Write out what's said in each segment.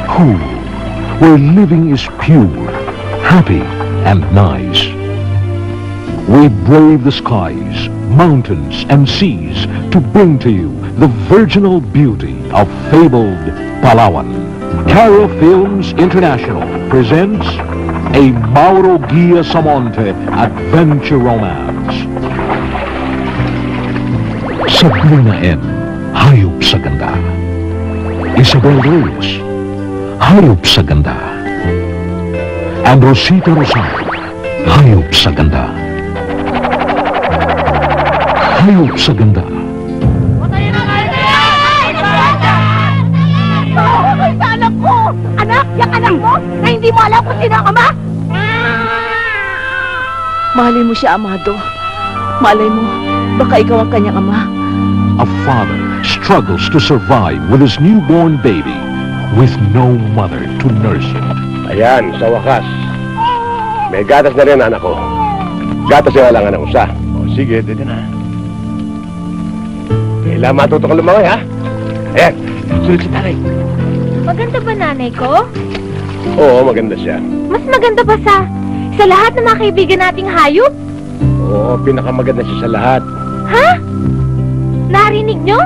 cool, where living is pure, happy, and nice. We brave the skies, mountains, and seas to bring to you the virginal beauty of fabled Palawan. Caro Films International presents a Mauro Guia Samonte adventure romance. Sabrina N. Hayop sa Ganda. Isabel Reyes. Hayop sa Ganda. And Rosita Rosario. Hayop sa Ganda. Hayop sa Ganda. Sa anak ko! Anak! Yung anak mo na hindi mo alam kung sino ang ama! Mahalin mo siya, Amado. Malay mo, baka ikaw ang kanyang ama. A father struggles to survive with his newborn baby with no mother to nurse him. Ayan, sa wakas. May gatas na rin, anak ko. Gatas na lang, anak ko, sa. O, sige, dito na. Kailangan matuto ka lumaki, ha? Ayan, sulit si taray. Maganda ba nanay ko? Oo, maganda siya. Mas maganda pa sa lahat ng mga kaibigan nating hayop? Oo, pinakamaganda siya sa lahat. Ha? Narinig nyo?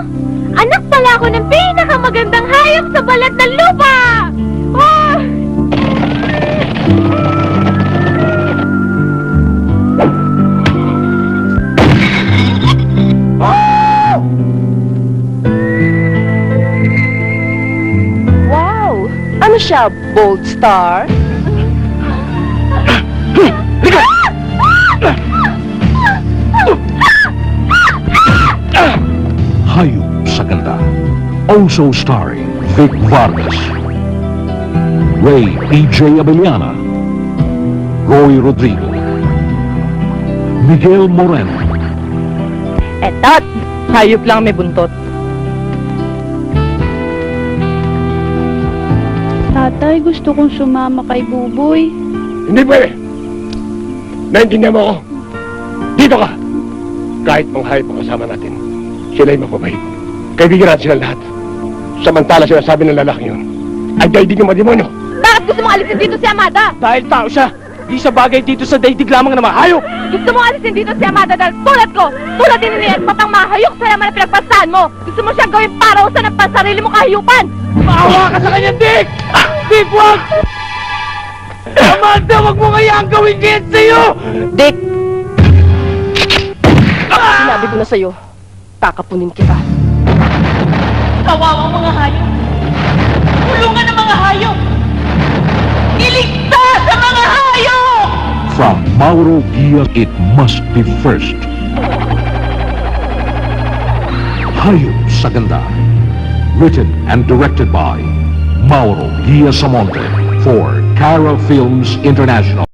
Anak pala ako ng pinakamagandang hayop sa balat ng lupa! Oh! Wow! Ano siya, Bold Star? Hayop sa Ganda. Also starring Vic Vargas, Ray E.J. Abellana, Roy Rodrigo, Miguel Moreno. Etat! Hayop lang may buntot. Tatay, gusto kong sumama kay Buboy. Hindi pwede. Naintindihan mo ako. Dito ka. Kahit mga hayop ang kasama natin, sila'y mapabait. Kaibigan natin sila lahat. Samantala sinasabi ng lalaki yun, ay daigdig ng mga demonyo. Bakit gusto mong alisin dito si Amada? Dahil tao siya, di sa bagay dito sa daigdig lamang na mahayop. Gusto mong alisin dito si Amada dahil tulad ko, tulad din ni at papang mahayok sa naman na pinagpasahan mo. Gusto mo siyang gawin parausan ng pansarili mo kahayupan. Maawa ka sa kanya, Dick! Dick, wag! Amanda, wag mo kayang gawin ganyan sa'yo! Dick! Sinabi ko na sa'yo, kakapunin kita. Kawawang mga hayop! Tulungan ang mga hayop! Iligtas ang mga hayop! From Mauro Guia, it must be first. Hayop sa Ganda. Written and directed by Mauro Guia Samonte for Caro Films International.